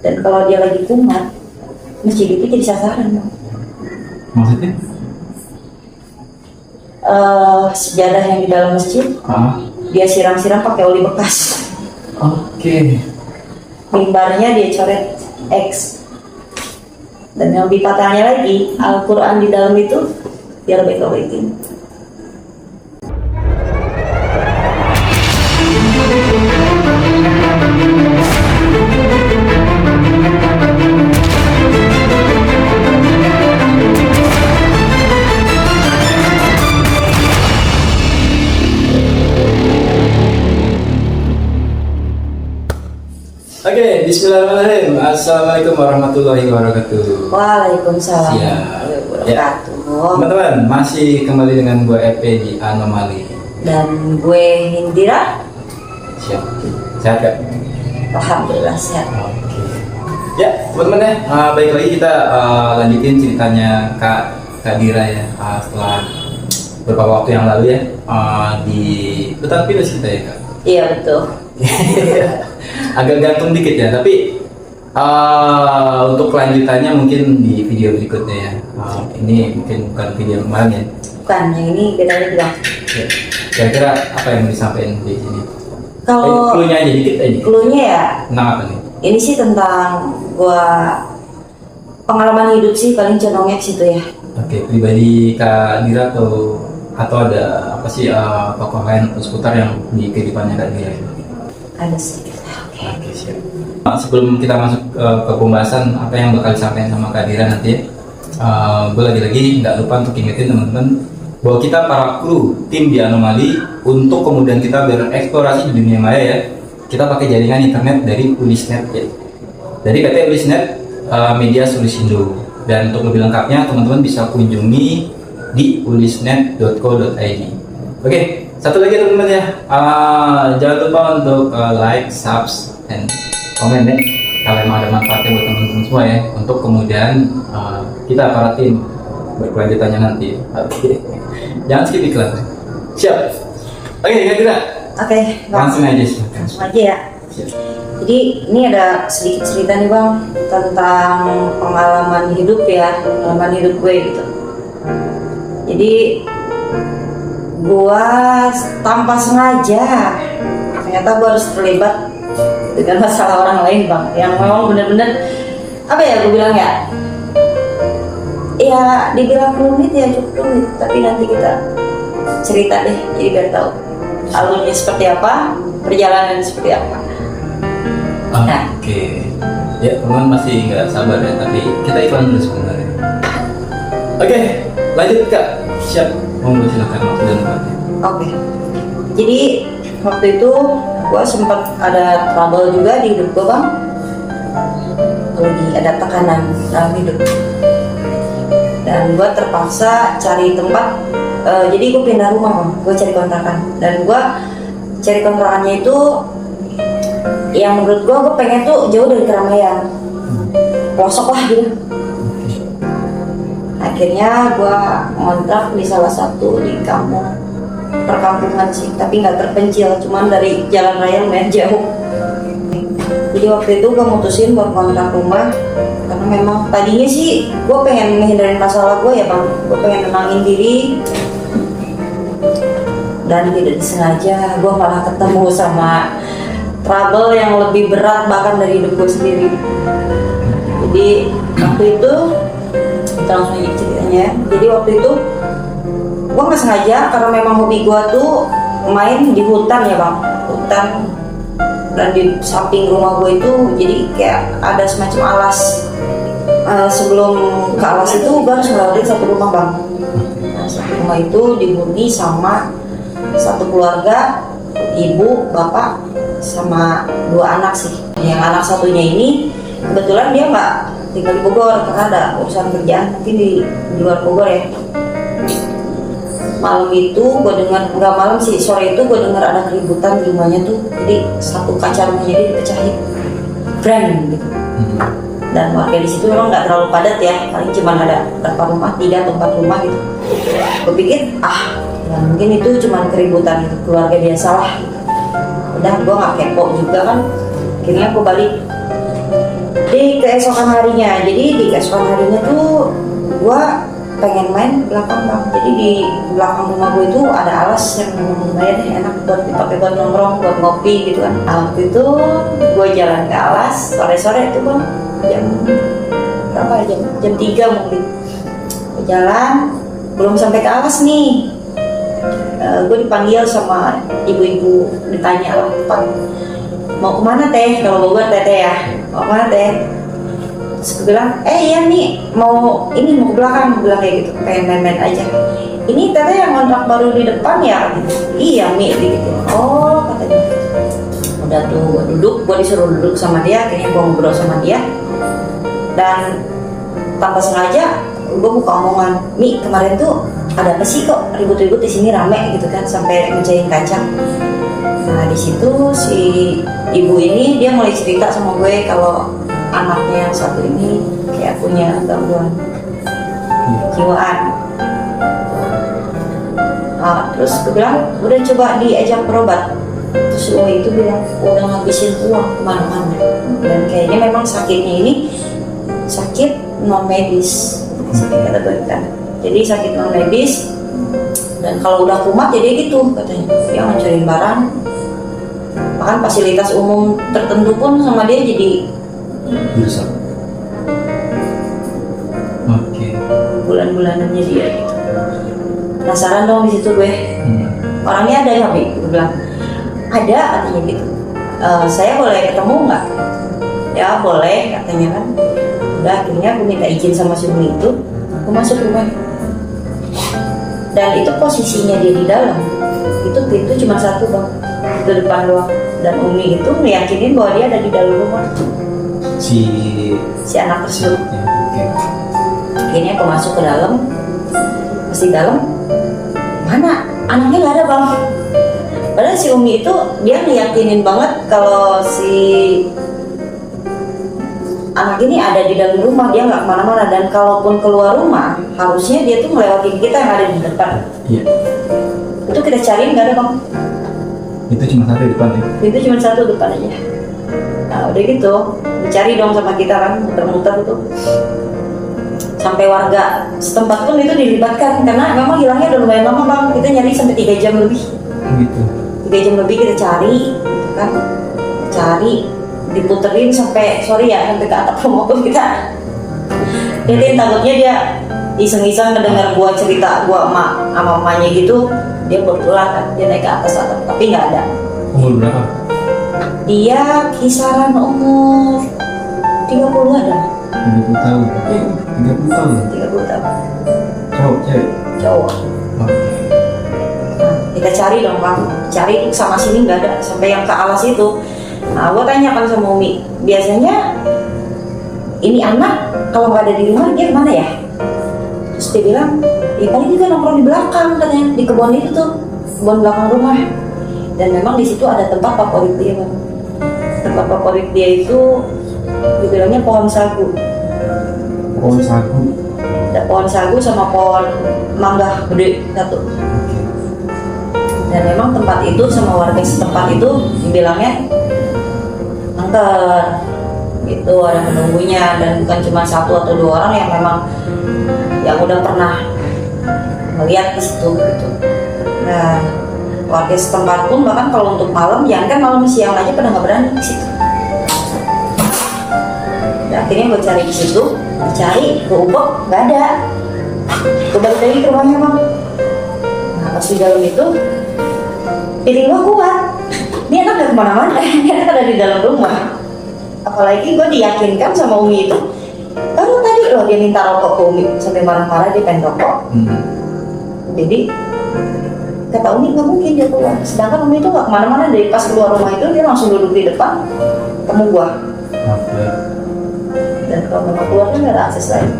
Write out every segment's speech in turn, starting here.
Dan kalau dia lagi kumat, masjid itu jadi sasaran, Bang. Maksudnya? Sejadah yang di dalam masjid, dia siram-siram pakai oli bekas. Oke. Mimbarnya dia coret X. Dan yang lebih fatalnya lagi, Al-Quran di dalam itu dia robek-robekin. Oke, bismillahirrahmanirrahim. Assalamualaikum warahmatullahi wabarakatuh. Waalaikumsalam Siap. warahmatullahi wabarakatuh. Teman-teman, masih kembali dengan gue EP di Anomali. Dan gue Hindira. Siap. Sehat gak? Alhamdulillah sehat. Oke. Ya, teman-teman ya, baik lagi kita lanjutin ceritanya Kak Dira ya. Setelah beberapa waktu yang lalu ya, di Hutan Pinus kita ya Kak. Iya betul. Agak gantung dikit ya, tapi untuk kelanjutannya mungkin di video berikutnya ya. Ini mungkin bukan video kemarin ya. Bukan, yang ini bedanya bilang. Ya. Kira-kira apa yang mau disampaikan di sini? Kalau Cluenya aja dikit aja. cluenya ya, Tentang apa nih? ini sih tentang gua pengalaman hidup sih, paling condongnya ke situ ya. Oke, pribadi Kak Dira atau ada apa sih tokoh lain atau seputar yang di kehidupannya Kak Dira? Ada sih. Oke, siap. Sebelum kita masuk ke pembahasan apa yang bakal disampaikan sama Kak Dira nanti ya, gue lagi-lagi nggak lupa untuk ingetin teman-teman bahwa kita para kru tim di Anomali untuk kemudian kita bereksplorasi di dunia maya ya, kita pakai jaringan internet dari Ulisnet ya, dari PT Ulisnet Media Solusindo. Dan untuk lebih lengkapnya teman-teman bisa kunjungi di ulisnet.co.id. Oke, satu lagi teman-teman ya, jangan lupa untuk like, subs, dan komen ya kalau emang ada manfaatnya buat teman-teman semua ya, untuk kemudian kita para tim berkelanjutannya nanti. Oke, jangan skip iklan. Siap. Oke, Kak Dira. Oke, Bang. Langsung aja sih. Langsung aja ya. Siap. Jadi ini ada sedikit cerita nih Bang tentang pengalaman hidup ya, pengalaman hidup gue gitu. Jadi gua tanpa sengaja ternyata gua harus terlibat dengan masalah orang lain Bang, yang memang benar-benar apa ya gue bilang ya, dibilang rumit ya cukup rumit, tapi nanti kita cerita deh jadi biar tahu alurnya seperti apa, perjalanan seperti apa. Oke. Ya, teman masih nggak sabar ya, tapi kita iklan dulu sebentar ya. Oke, lanjut Kak. Siap. Monggo silakan waktu dan tempatnya. Oke. Jadi waktu itu gua sempat ada trouble juga di hidup gua Bang. Lagi ada tekanan dalam hidup. Dan gua terpaksa cari tempat. Jadi gua pindah rumah Bang. Gua cari kontrakan. Dan gua cari kontrakannya itu yang menurut gue pengen tuh jauh dari keramaian, pelosok lah gitu. Akhirnya gue ngontrak di salah satu di kampung perkampungan sih, tapi nggak terpencil, cuman dari jalan raya lumayan jauh. Jadi waktu itu gue mutusin buat kontrak rumah karena memang tadinya sih gue pengen menghindarin masalah gue ya Bang, gue pengen nenangin diri. Dan tidak disengaja gue malah ketemu sama trouble yang lebih berat bahkan dari hidup gue sendiri. Jadi waktu itu kita langsung aja ceritanya. Jadi waktu itu gue nggak sengaja karena memang hobi gue tuh main di hutan ya Bang, hutan, dan di samping rumah gue itu jadi kayak ada semacam alas. Sebelum ke alas itu gue harus ngelewatin satu rumah Bang. Nah, satu rumah itu dihuni sama satu keluarga, ibu, bapak, sama dua anak sih. Yang anak satunya ini kebetulan dia nggak tinggal di Bogor karena ada urusan kerjaan mungkin di luar Bogor ya. Malam itu gue dengar, nggak malam sih, sore itu gue dengar ada keributan di rumahnya tuh. Jadi satu kaca rumahnya dia dipecahin, brand gitu. Dan warga di situ memang nggak terlalu padat ya, paling cuma ada berapa rumah, 3 atau 4 rumah gitu. Gue pikir ya mungkin itu cuma keributan gitu, keluarga biasa lah. Udah gue nggak kepo juga kan, akhirnya gue balik. di keesokan harinya. Jadi di keesokan harinya tuh gue pengen main ke belakang bang. Jadi di belakang rumah gue itu ada alas yang lumayan enak buat dipakai buat nongkrong, buat ngopi gitu kan. Waktu itu gue jalan ke alas sore-sore itu bang, jam berapa? Jam 3 mungkin. Gue jalan belum sampai ke alas nih. Gue dipanggil sama ibu-ibu, ditanya lah, Pak, mau kemana teh? Kalau gue teteh ya, mau kemana teh? Terus gue bilang, iya nih, mau ke belakang. Gue bilang kayak gitu, pengen main-main aja. Ini teteh yang kontrak baru di depan ya? Gitu. Iya Mi, gitu. Oh katanya. Udah tuh gue duduk, gue disuruh duduk sama dia, kayaknya gue ngobrol sama dia. Dan tanpa sengaja gue buka omongan, Mi kemarin tuh ada apa sih kok ribut-ribut di sini rame gitu kan sampai ngecahin kaca. Nah di situ si ibu ini dia mulai cerita sama gue kalau anaknya yang satu ini kayak punya gangguan kejiwaan. Terus gue bilang udah coba diajak berobat. Terus si itu bilang udah ngabisin uang kemana-mana. Dan kayaknya memang sakitnya ini sakit non medis, kata gue kan. Jadi sakit non medis dan kalau udah kumat jadi gitu katanya, dia ngancurin barang, bahkan fasilitas umum tertentu pun sama dia jadi rusak. Oke. bulan-bulanannya dia gitu. Penasaran dong di situ gue. Orangnya ada nggak, Bi? Gue bilang ada katanya gitu. Saya boleh ketemu nggak? Ya boleh katanya kan. Udah akhirnya gue minta izin sama si Umi itu, gue masuk rumah. Dan itu posisinya dia di dalam, itu pintu cuma satu bang, itu depan doang. Dan Umi itu meyakinin bahwa dia ada di dalam rumah. Si anak tersebut. ya, oke. Akhirnya aku masuk ke dalam, pas di dalam, mana anaknya nggak ada bang. Padahal si Umi itu dia meyakinin banget kalau si anak ini ada di dalam rumah, dia nggak kemana-mana. Dan kalaupun keluar rumah, harusnya dia tuh melewati kita yang ada di depan. Iya. Itu kita cariin nggak ada bang. Itu cuma satu di depan ya. Itu cuma satu depan aja. Nah udah gitu, dicari dong sama kita kan, muter-muter itu. Sampai warga setempat pun itu dilibatkan karena memang hilangnya udah lumayan lama bang. Kita nyari sampai 3 jam lebih. Gitu. 3 jam lebih kita cari, gitu kan? Cari, diputerin sampai sampai ke atap rumah pun kita. Jadi takutnya dia iseng-iseng mendengar gua cerita gua sama mamanya gitu, dia berpulang kan, dia naik ke atas atap, tapi nggak ada. Umur berapa? Dia kisaran umur 30 ada. 30 tahun. 30 tahun. 30 tahun. Cowok, cewek. Cowok. Oke. Nah, kita cari dong bang, cari sama sini nggak ada, sampai yang ke alas itu. Nah, gue tanyakan sama Umi, biasanya ini anak kalau nggak ada di rumah dia kemana ya? Terus dia bilang, ya paling juga nongkrong di belakang katanya, di kebun itu tuh, kebun belakang rumah. Dan memang di situ ada tempat favorit dia bang. Tempat favorit dia itu dibilangnya pohon sagu. Pohon sagu. Ada pohon sagu sama pohon mangga gede satu. Oke. Dan memang tempat itu sama warga setempat itu dibilangnya angker. Itu ada penunggunya dan bukan cuma 1 atau 2 orang yang memang yang udah pernah melihat di situ gitu. Nah, warga setempat pun bahkan kalau untuk malam, jangan kan malam siang aja pada nggak berani di situ. Dan akhirnya gue cari di situ, gue ubek, nggak ada. Gue balik lagi ke rumahnya bang. Nah pas di dalam itu, feeling gue kuat. Dia anak gak kemana-mana, dia anak ada di dalam rumah. Apalagi gue diyakinkan sama Umi itu, baru tadi loh dia minta rokok ke Umi sampai marah-marah dia pengen rokok. Jadi kata Umi nggak mungkin dia keluar. Sedangkan Umi itu nggak kemana-mana, dari pas keluar rumah itu dia langsung duduk di depan ketemu gua. Oke. Dan kalau memang keluar kan nggak ada akses lain.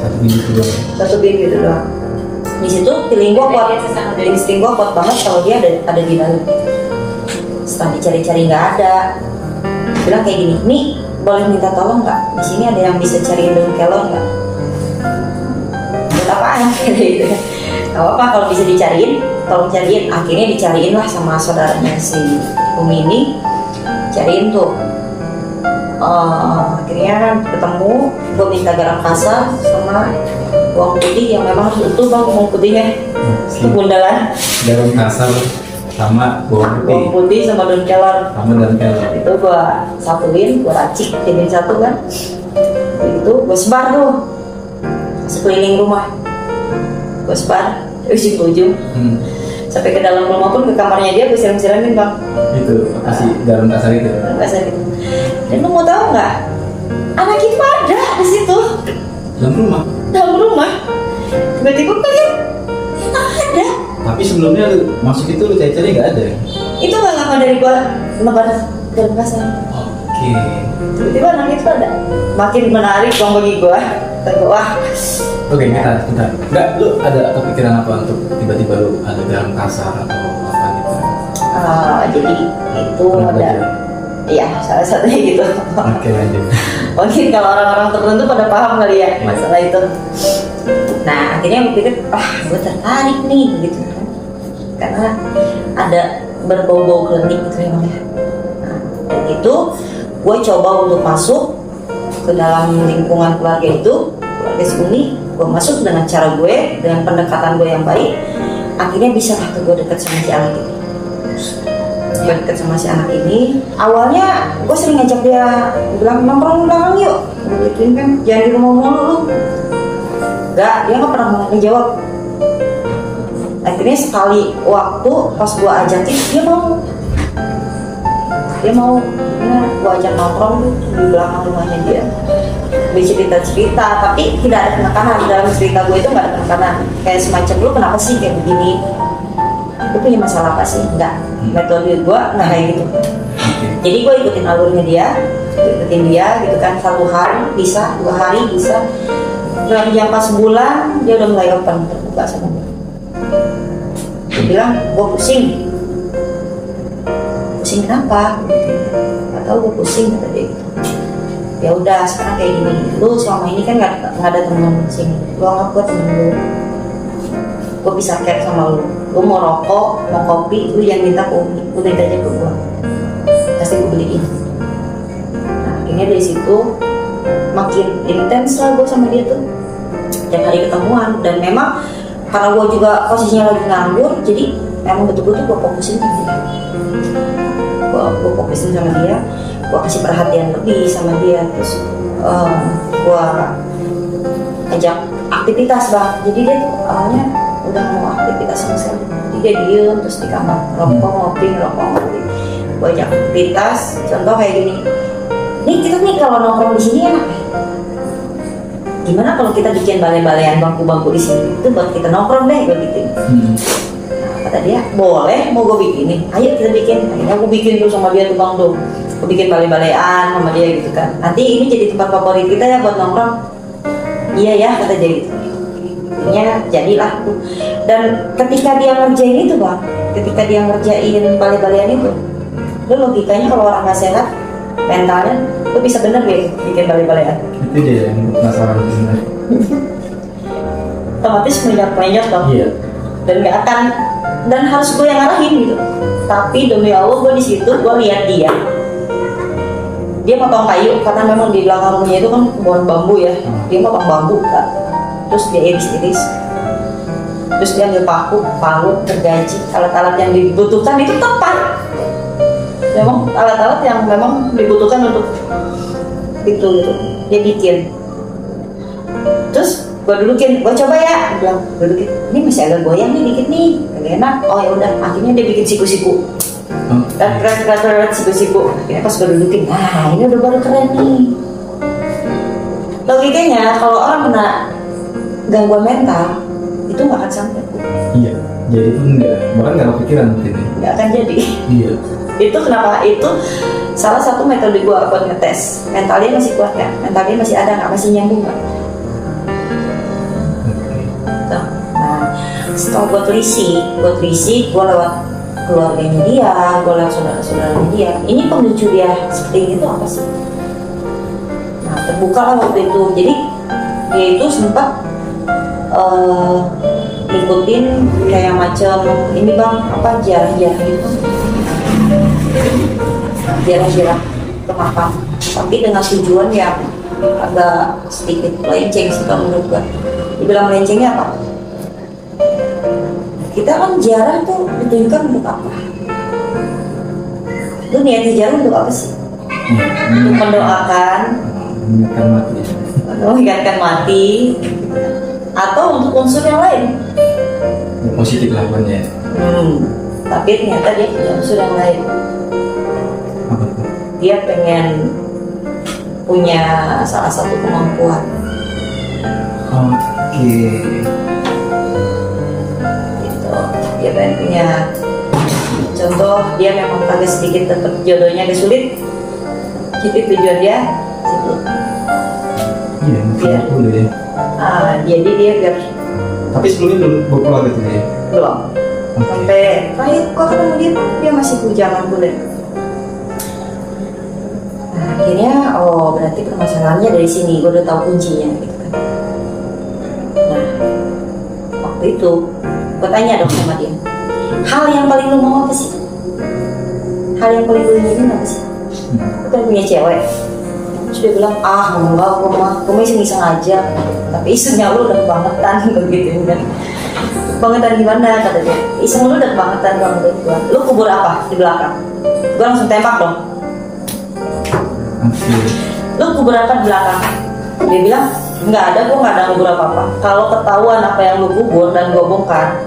Satu pintu doang. Satu pintu itu doang. Di situ feeling gua kuat, insting gua kuat banget kalau dia ada di dalam. Setelah dicari-cari nggak ada. Bilang kayak gini, nih boleh minta tolong nggak? Di sini ada yang bisa cariin daun kelor nggak? Buat apaan? Gitu. Gak apa-apa kalau bisa dicariin, tolong cariin. Akhirnya dicariin lah sama saudaranya si Umi ini, cariin tuh Akhirnya ketemu, gue minta garam kasar sama bawang putih yang memang harus utuh bang, bawang putihnya itu bundalan. Garam kasar sama bawang Bawang putih putih sama daun kelor. sama daun kelor. Itu gue satuin, gue racik jadiin satu kan. Itu gue sebar tuh sekeliling rumah, gue sebar ujung ke ujung. Sampai ke dalam rumah pun, ke kamarnya dia gue siram-siramin bang. Itu kasih garam kasar itu. Garam kasar gitu. Dan lu mau tahu nggak? Anak itu ada di situ. Dalam rumah. Dalam rumah. Tiba-tiba gue lihat nggak ada. Tapi sebelumnya lu masuk itu lu cari-cari nggak ada. Itu nggak lama dari gue lebar garam kasar. Oke. Tiba-tiba anak itu ada. Makin menarik bang bagi gue. Kata gue, wah. Oke, bentar. Nggak, lu ada kepikiran apa untuk tiba-tiba lu ada garam kasar atau apa gitu? Jadi itu Kenapa ada. jadi? Iya, salah satunya gitu. Oke, lanjut. Mungkin kalau orang-orang tertentu pada paham kali ya masalah itu. Nah, akhirnya gue pikir, gue tertarik nih gitu kan. Karena ada berbau-bau klinik gitu ya bang ya. Nah, dan itu gue coba untuk masuk ke dalam lingkungan keluarga itu, keluarga si Uni. Gue masuk dengan cara gue, dengan pendekatan gue yang baik. Akhirnya bisa lah tuh gue deket sama si anak ini. Gue deket sama si anak ini. Awalnya gue sering ngajak dia, bilang nongkrong belakang yuk. Gue gituin kan, jangan di rumah mulu lu. Enggak, dia nggak pernah mau ngejawab. Akhirnya sekali waktu pas gue ajakin, dia mau. Nah, gue ajak nongkrong tuh di belakang rumahnya dia. Dia cerita-cerita, tapi tidak ada penekanan. Dalam cerita gue itu nggak ada penekanan. Kayak semacam, lu kenapa sih kayak begini? Lu punya masalah apa sih? Enggak. Metode gue nggak kayak gitu. Jadi gue ikutin alurnya dia, gitu kan. 1 hari bisa, 2 hari bisa. Dalam jangka sebulan dia udah mulai open, terbuka sama gue. Dia bilang, gue pusing. Pusing kenapa? Gak tau, gue pusing kata dia gitu. Ya udah, sekarang kayak gini. Lu selama ini kan nggak ada teman di sini. Lu anggap gue temen lu. Gue bisa care sama lu. Lu mau rokok, mau kopi, lu yang minta ke Umi, lu minta aja ke gue. Pasti gue beliin. Nah, akhirnya dari situ makin intens lah gue sama dia tuh. Tiap hari ketemuan. Dan memang karena gue juga posisinya lagi nganggur, jadi emang betul-betul gue fokusin sama dia. Gue fokusin sama dia, gue kasih perhatian lebih sama dia. Terus gue ajak aktivitas bang. Jadi dia tuh awalnya udah mau aktivitas sama sekali. Jadi dia diem terus di kamar rokok ngopi. Gue ajak aktivitas. Contoh kayak gini. Nih kita nih kalau nongkrong di sini enak. Gimana kalau kita bikin balai-balaian bangku-bangku di sini? Itu buat kita nongkrong deh, gue bikin. Kata dia, boleh, mau gue bikinin. Ayo kita bikin. Akhirnya gue bikin tuh sama dia tuh bang tuh. Gue bikin balai-balaian sama dia gitu kan. Nanti ini jadi tempat favorit kita ya buat nongkrong. Iya ya, kata dia gitu. Akhirnya jadilah tuh. Dan ketika dia ngerjain itu bang, ketika dia ngerjain balai-balaian itu, lu logikanya kalau orang nggak sehat, mentalnya, lu bisa bener deh bikin balai-balaian. Itu dia yang penasaran sebenarnya. Otomatis menyot-menyot bang. Iya. Dan nggak akan, dan harus gue yang ngarahin gitu. Tapi demi Allah gue di situ gue lihat dia potong kayu karena memang di belakang rumahnya itu kan kebun bambu ya. Dia potong bambu kan, terus dia iris-iris, terus dia ambil palu, gergaji, alat-alat yang dibutuhkan itu tepat. Memang alat-alat yang memang dibutuhkan untuk itu gitu. Dia bikin. Terus gue dudukin, gue coba ya, gue bilang dudukin, ini masih agak goyang nih dikit nih, agak enak. Oh ya udah, akhirnya dia bikin siku-siku, keren siku-siku. Akhirnya pas gue dudukin, nah ini udah baru keren nih. Logikanya kalau orang kena gangguan mental itu nggak akan sampai. Iya, jadi pun enggak, bahkan nggak kepikiran mungkin. Nggak akan jadi. Iya. Itu kenapa? Itu salah satu metode gue buat ngetes mentalnya masih kuat nggak, mentalnya masih ada nggak, masih nyambung nggak. Nah, setelah gue telisik, gue lewat keluarganya dia, gue lewat saudara-saudaranya dia. Ini pemicu dia seperti ini tuh apa sih? Nah, terbuka lah waktu itu. Jadi dia itu sempat ngikutin kayak macam ini bang, apa jarah-jarah gitu, jarah-jarah ke makam. tapi dengan tujuan yang agak sedikit melenceng sih kalau menurut gua. Dibilang melencengnya apa? Kita kan ziarah tuh ditujukan untuk apa? Lu niatnya ziarah untuk apa sih? Untuk mendoakan, mengingatkan mati. mengingatkan mati, atau untuk unsur yang lain. Positif lah ya. Tapi ternyata dia punya unsur yang lain. Apa tuh? Dia pengen punya salah satu kemampuan. Oke. Gitu. Dia pengen punya contoh, dia memang agak sedikit tetap jodohnya agak sulit. Jadi tujuan dia situ. Iya, mungkin dulu ya. Jadi dia biar Tapi sebelumnya belum berkeluarga tuh ya. belum sampai terakhir gua ketemu dia masih bujangan kuliah. Nah, akhirnya berarti permasalahannya dari sini, gue udah tahu kuncinya gitu kan. Nah, waktu itu gue tanya dong sama dia, hal yang paling lu mau apa sih? Hal yang paling lu inginin apa sih? Lu kan punya cewek. Terus dia bilang, enggak, gue iseng-iseng aja. Tapi isengnya lu udah kebangetan begitu kan. Kebangetan gimana kata dia? Iseng lu udah kebangetan kalau menurut gue. Lu kubur apa di belakang? Gue langsung tembak dong. Lu kubur apa di belakang? Dia bilang, nggak ada, gue nggak ada kubur apa-apa. Kalau ketahuan apa yang lu kubur dan gue bongkar,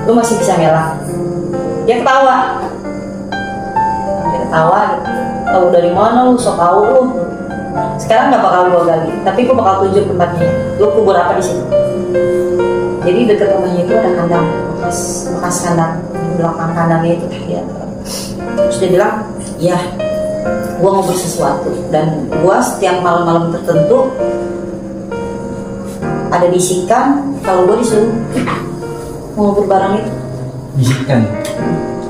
lu masih bisa ngelak. Dia ketawa. Tahu dari mana lu, sok tahu lu. Sekarang nggak bakal gue gali, tapi gue bakal tunjuk tempatnya. Lu kubur apa di situ? Jadi dekat rumahnya itu ada kandang, bekas kandang. Di belakang kandangnya itu dia. Terus dia bilang, ya, gue ngubur sesuatu, dan gue setiap malam-malam tertentu ada bisikan kalau gue disuruh ngubur barang itu. Bisikan.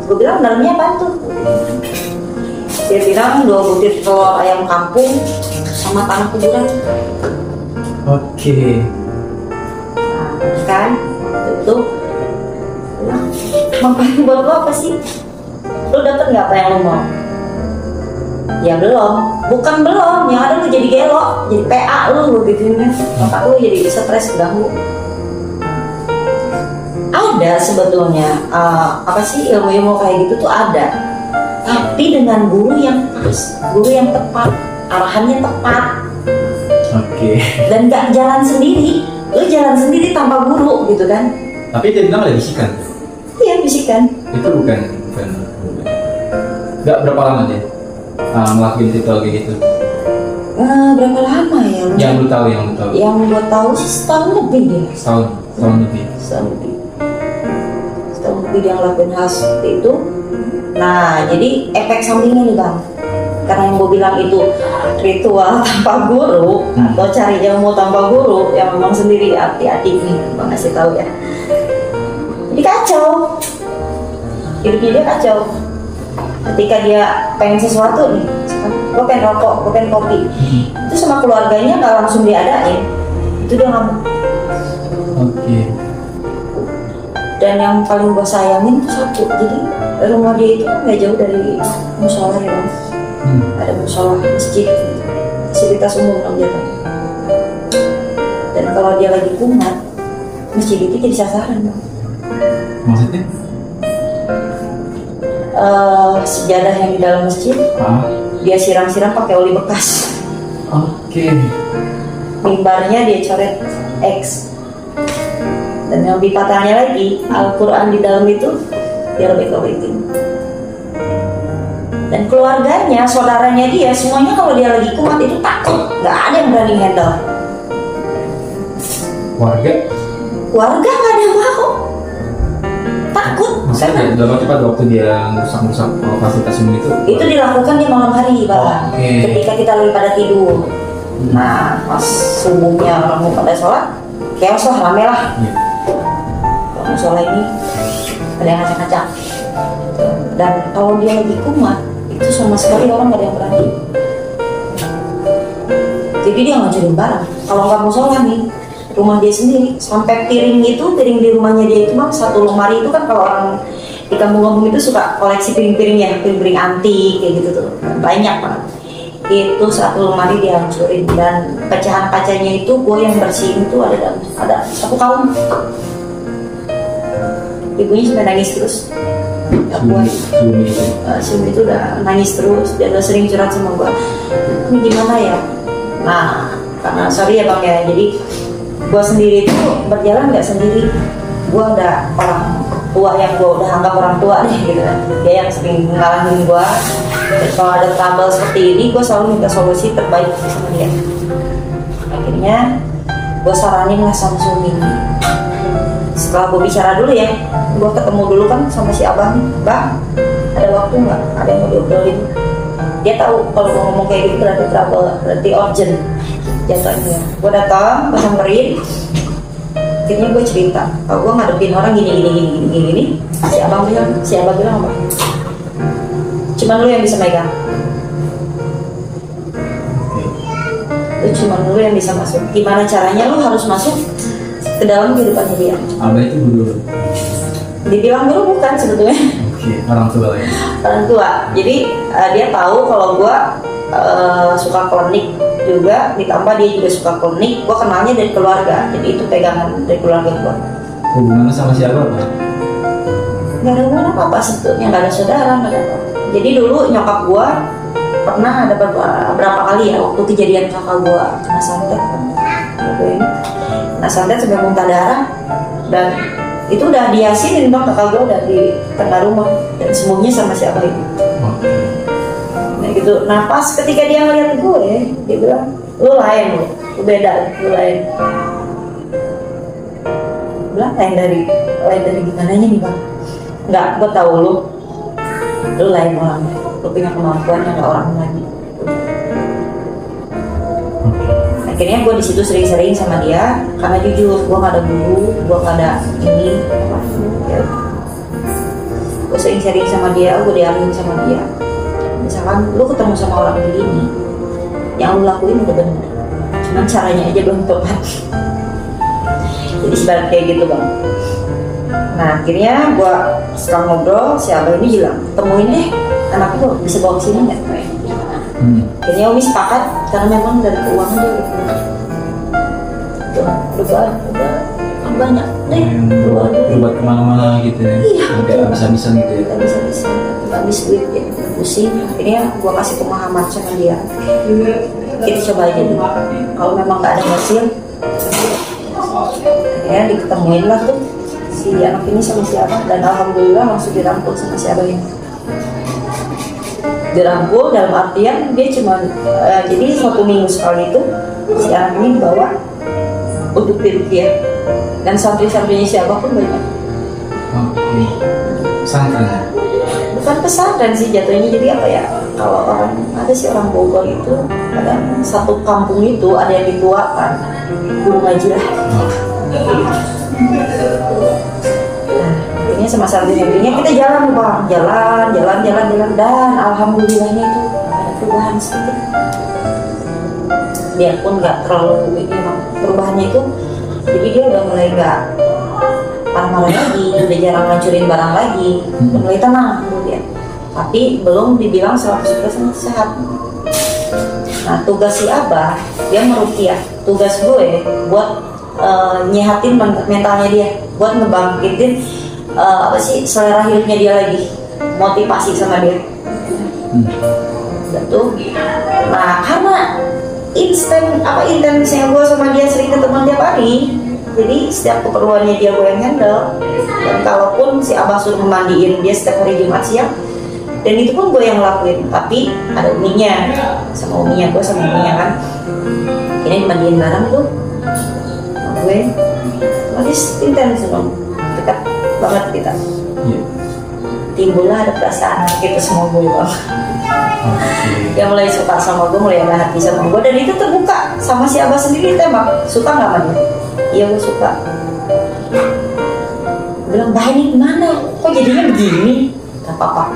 Gue bilang, dalamnya apa tuh? Dia bilang 2 butir telur ayam kampung sama tanah kuburan. Oke. Nah, kan itu bilang, makanya buat lo apa sih? Lo dapet nggak apa yang lo mau? Ya belum, bukan belum, yang ada lu jadi gelo, jadi PA lu gitu kan. Otak lu jadi stres, ganggu. Ada sebetulnya apa sih ilmu-ilmu kayak gitu tuh ada, tapi dengan guru yang pas, guru yang tepat, arahannya tepat. Oke. Dan gak jalan sendiri, lu jalan sendiri tanpa guru gitu kan. Tapi dia bilang ada bisikan. Iya, bisikan. Itu bukan. Gak berapa lama dia ngelakuin ritual kayak gitu? Berapa lama ya? Yang lu tahu. Yang gue tahu sih setahun lebih deh. Setahun lebih. Setahun lebih dia ngelakuin hal seperti itu. Nah, jadi efek sampingnya nih bang, karena yang gue bilang itu ritual tanpa guru atau cari ilmu tanpa guru, yang memang sendiri, hati-hati nih bang kasih tahu ya. Jadi kacau, hidupnya dia kacau. Ketika dia pengen sesuatu nih, gue pengen rokok, gue pengen kopi, itu sama keluarganya nggak langsung diadain, itu dia ngamuk. Oke. Dan yang paling gue sayangin itu satu, jadi rumah dia itu kan nggak jauh dari musola ya bang. Ada musola, masjid, fasilitas umum dong jatuhnya. Dan kalau dia lagi kumat, masjid itu jadi sasaran bang. Maksudnya? Sejadah yang di dalam masjid, dia siram-siram pakai oli bekas. Oke. Mimbarnya dia coret X. Dan yang lebih patahnya lagi, Al-Quran di dalam itu dia robek-robekin. Dan keluarganya, saudaranya dia, semuanya kalau dia lagi kumat itu takut, nggak ada yang berani handle. Warga nggak ada yang mau, takut. Maksudnya dalam waktu dia merusak fasilitas umum itu dilakukan di malam hari bang. Ketika kita lagi pada tidur. Nah, pas subuhnya orang mau pada sholat, chaos lah, rame lah. Kalau musola ini ada yang ngacak-ngacak. Dan kalau dia lagi kumat, itu sama sekali orang nggak ada yang berani. Jadi dia ngancurin barang. Kalau nggak musola nih, rumah dia sendiri, sampai piring di rumahnya dia itu bang, satu lemari itu kan kalau orang di kampung-kampung itu suka koleksi piring-piring ya, piring-piring antik kayak gitu tuh, banyak banget. itu satu lemari dihancurin dan pecahan kacanya itu gue yang bersihin tuh ada satu kalung. Ibunya sampai nangis terus. Ya, Sumi itu udah nangis terus, dia udah sering curhat sama gue, ini gimana ya. Nah, karena sorry ya bang ya, jadi gue sendiri itu berjalan nggak sendiri. Gue ada orang tua yang gue udah anggap orang tua nih gitu kan, dia yang sering ngalahin gue. Dan kalau ada trouble seperti ini, gue selalu minta solusi terbaik sama dia. Akhirnya gue saranin lah sama Sumi. Setelah gue bicara dulu ya, gue ketemu dulu kan sama si abang. Bang, ada waktu nggak? Ada yang mau diobrolin? Dia tahu kalau gue ngomong kayak gitu berarti trouble, berarti urgent jatuhnya. Gue datang, gue samperin. Akhirnya gue cerita, kalau gue ngadepin orang gini. Si abang bilang apa? Cuman lu yang bisa megang. Itu cuman lu yang bisa masuk. Gimana caranya lu harus masuk ke dalam kehidupannya dia. Abah itu guru. Dibilang guru bukan sebetulnya. Oke, orang tua ya. Orang tua. Jadi dia tahu kalau gue suka klinik juga, ditambah dia juga suka klinik. Gue kenalnya dari keluarga, jadi itu pegangan dari keluarga gue. Hubungannya sama siapa Pak? Gak ada hubungan apa sebetulnya, gak ada saudara, gak ada apa. Jadi dulu nyokap gue pernah ada berapa kali ya waktu kejadian kakak gue kena santet kan. Kena santet sampai muntah darah, dan itu udah diyasinin bang, kakak gue udah di tengah rumah dan sembuhnya sama siapa itu. Nah gitu. Nah pas ketika dia ngeliat gue, dia bilang, lu lain, lu beda, lu lain. Bilang lain dari gimana nih bang? Nggak, gue tahu lu lain orangnya, lu punya kemampuan yang nggak orang lagi. Akhirnya gue disitu sering-sering sama dia karena jujur gue nggak ada guru, gue nggak ada ini apa ya. Gue sering-sering sama dia, gue diarahin sama dia. Misalkan lu ketemu sama orang begini, yang lu lakuin udah bener, cuman caranya aja belum tepat. Jadi sebaliknya kayak gitu bang. Nah akhirnya gue setelah ngobrol, si abah ini bilang, temuin deh anak lu, bisa bawa kesini nggak? Akhirnya Umi sepakat karena memang dari keuangan dia udah banyak deh. Berobat kemana-mana gitu ya. Iya. Sampai habis-habisan gitu ya. Habis-habisan, habis duit ya, pusing. Akhirnya gue kasih pemahaman sama dia. Kita coba aja dulu. Kalau memang nggak ada hasil, ya diketemuin lah tuh si anak ini sama siapa, dan alhamdulillah langsung dirangkul sama si abah ini. Dirangkul dalam artian dia cuma jadi 1 minggu sekali itu si anak ini dibawa untuk diruqyah, dan santri-santrinya si abah pun banyak. Oke. Pesantren. Bukan pesantren sih jatuhnya, jadi apa ya, kalau orang ada sih orang Bogor itu kadang satu kampung itu ada yang dituakan guru ngaji lah. Akhirnya sama santri-santrinya kita jalan bang, jalan, dan alhamdulillahnya itu ada perubahan sedikit. Dia pun nggak terlalu ini bang, perubahannya itu, jadi dia udah mulai nggak marah-marah lagi, udah jarang ngancurin barang lagi, udah mulai tenang kemudian. Tapi belum dibilang 100% sehat. Nah tugas si abah, dia meruqyah, tugas gue buat nyehatin mentalnya dia, buat ngebangkitin selera hidupnya dia lagi, motivasi sama dia. Betul. Nah karena intensnya gue sama dia sering ketemu tiap hari, jadi setiap keperluannya dia gue yang handle. Dan kalaupun si abah suruh memandiin dia setiap hari Jumat siang, dan itu pun gue yang lakuin, tapi ada uminya sama uminya, gue sama uminya kan. Ini dimandiin bareng tuh gue masih intens dong, dekat banget kita. Timbullah ada perasaan gitu sama gue bang. Dia mulai suka sama gue, mulai ada hati sama gue, dan itu terbuka sama si abah sendiri. Tembak, suka nggak sama dia? Iya gue suka. Bilang, bah ini gimana? Kok jadinya begini? Gak apa-apa,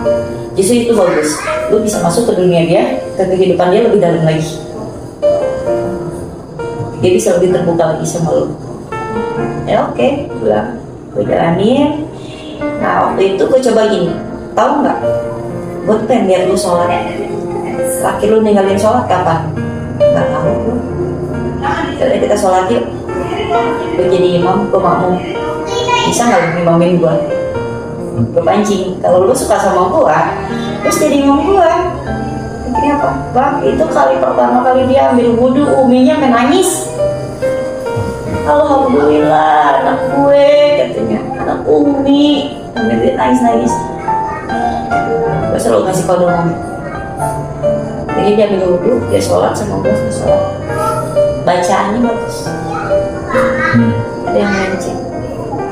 justru itu bagus. Lu bisa masuk ke dunia dia, ke kehidupan dia lebih dalam lagi. Dia bisa lebih terbuka lagi sama lu. Ya oke, gue jalanin. Nah waktu itu gue coba gini, tahu nggak? Gue pengen lihat lu sholat Terakhir lu ninggalin sholat kapan? Gak tahu bro. Jadi kita sholat yuk. Gue jadi imam, gue makmum. Bisa gak lu imamin gue? Gue pancing. Kalau lu suka sama gue, terus jadi imam gue. Akhirnya apa? Bang, itu kali pertama kali dia ambil wudhu, uminya menangis. Alhamdulillah anak gue, katanya, anak umi. Ambil dia nangis-nangis. Gue selalu ngasih kado mami. Jadi dia ambil wudhu, dia sholat sama gue sholat. Bacaannya bagus. Ada yang mencet.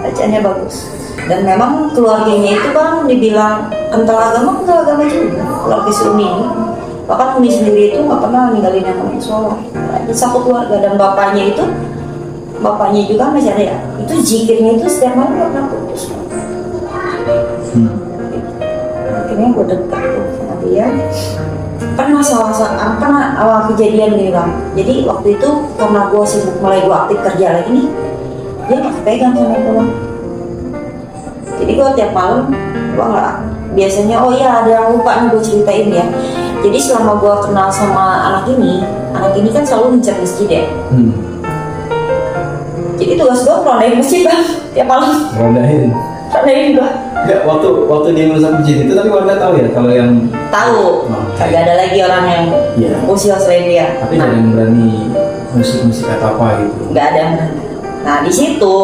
Bacaannya bagus. Dan memang keluarganya itu kan dibilang kental agama juga. Keluarga si Umi ini. Bahkan Umi sendiri itu nggak pernah ninggalin yang namanya sholat. Di satu keluarga, dan bapaknya juga masih ada ya. Itu zikirnya itu setiap malam nggak pernah putus. Akhirnya gue dekat tuh sama dia. Pernah awal kejadian nih bang. Jadi waktu itu karena gue sibuk, mulai gue aktif kerja lagi nih, dia nggak pegang sama gue bang. Jadi gue tiap malam gue nggak, biasanya ada yang lupa nih gue ceritain ya. Jadi selama gue kenal sama anak ini kan selalu ngincar masjid ya. Jadi tugas gue rondain masjid bang tiap malam. Rondain gue. Ya, waktu dia merusak masjid itu, tapi warga tahu ya kalau yang tahu. Kagak ada lagi orang yang usil selain dia. Tapi ada yang berani musik atau apa gitu. Nggak ada yang berani. Nah di situ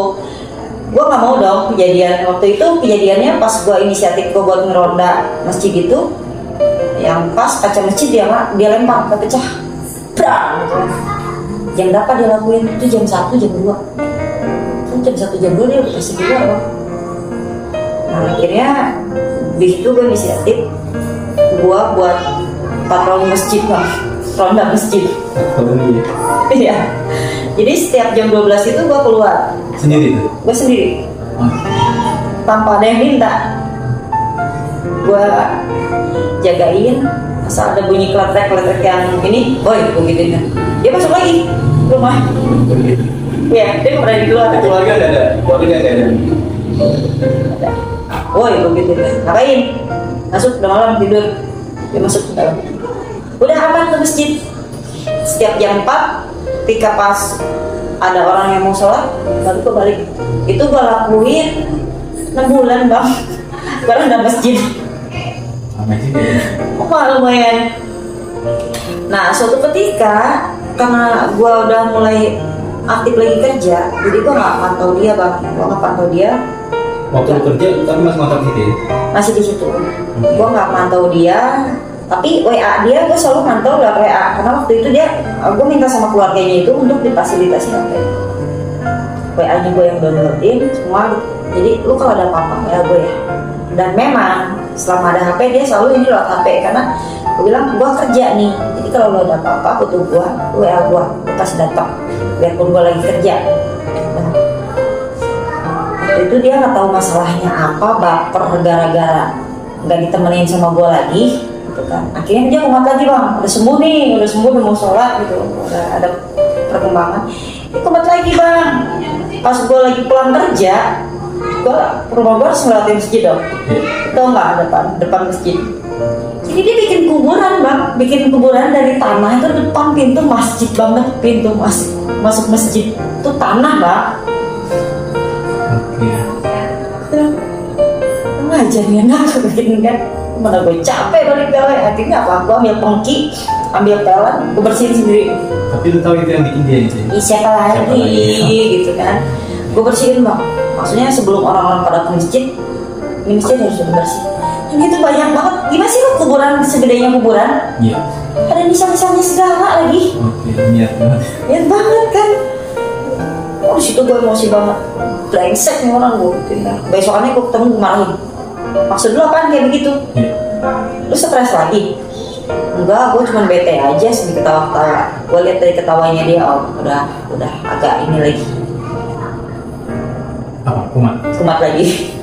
gue nggak mau dong kejadian waktu itu. Kejadiannya pas gue inisiatif gue buat ngeronda masjid itu, yang pas kaca masjid dia lempar, pecah, brang gitu. Jam berapa dia lakuin? Itu jam 1, jam 2. Jam 1, jam 2 dia udah kasih keluar bang. Nah akhirnya di situ gue inisiatif gue buat patroli masjid bang, ronda masjid. Iya. Jadi setiap jam 12 itu gue keluar. Sendiri tuh? Gue sendiri. Tanpa ada yang minta. Gue jagain, asal ada bunyi kletek yang ini, boy, gue gituin. Dia masuk lagi rumah. Iya, dia nggak berani keluar. Keluarga nggak ada. Ada. Boy, gue gituin. Ngapain? Masuk, udah malam tidur. Dia masuk ke dalam. Udah aman ke masjid. Setiap jam 4, ketika pas ada orang yang mau sholat, baru gue balik. Itu gue lakuin 6 bulan bang. Baru udah masjid. Lumayan. Nah suatu ketika karena gue udah mulai aktif lagi kerja, jadi gue nggak pantau dia bang. Gue nggak pantau dia. Waktu kerja tapi masih ngontrak gitu ya? Masih di situ. Gue nggak pantau dia. Tapi WA dia gue selalu mantau lewat WA, karena waktu itu gue minta sama keluarganya itu untuk difasilitasi HP. WA-nya gue yang downloadin semua, jadi lu kalau ada apa-apa WA gue ya. Dan memang selama ada HP dia selalu ini lewat HP, karena gue bilang gue kerja nih, jadi kalau lu ada apa-apa butuh gue, WA gue kasih datang, biarpun gue lagi kerja. Nah, waktu itu dia nggak tahu masalahnya apa, baper gara-gara nggak ditemenin sama gue lagi. Kan. Akhirnya dia kumat lagi bang, udah sembuh, udah mau sholat gitu, udah ada perkembangan. Dia kumat lagi bang, pas gue lagi pulang kerja, rumah gue harus ngeliatin masjid dong, tau nggak depan masjid. Jadi dia bikin kuburan dari tanah itu depan pintu masjid banget, pintu masuk masjid itu tanah bang. Ngajar nih enak bikin kan. Mana gue capek balik gawe, akhirnya apa? Gue ambil pengki, ambil pelan, gue bersihin sendiri. Tapi lu tahu itu yang bikin dia itu? Siapa lagi gitu kan? Gue bersihin bang. Maksudnya sebelum orang-orang pada ke masjid, ini masjid harus bersih. Dan itu banyak banget. Gimana sih lu kuburan segedenya kuburan? Iya. Ada nisan-nisannya segala lagi. Oke, niat banget. Niat banget kan? Oh situ gue emosi banget. Brengsek nih orang gue. Besokannya gue ketemu gue marahin. Maksud lu apaan kayak begitu? Lu stres lagi? Enggak, gue cuma bete aja sedikit ketawa-ketawa. Gue lihat dari ketawanya dia, udah agak ini lagi. Apa? Kumat lagi.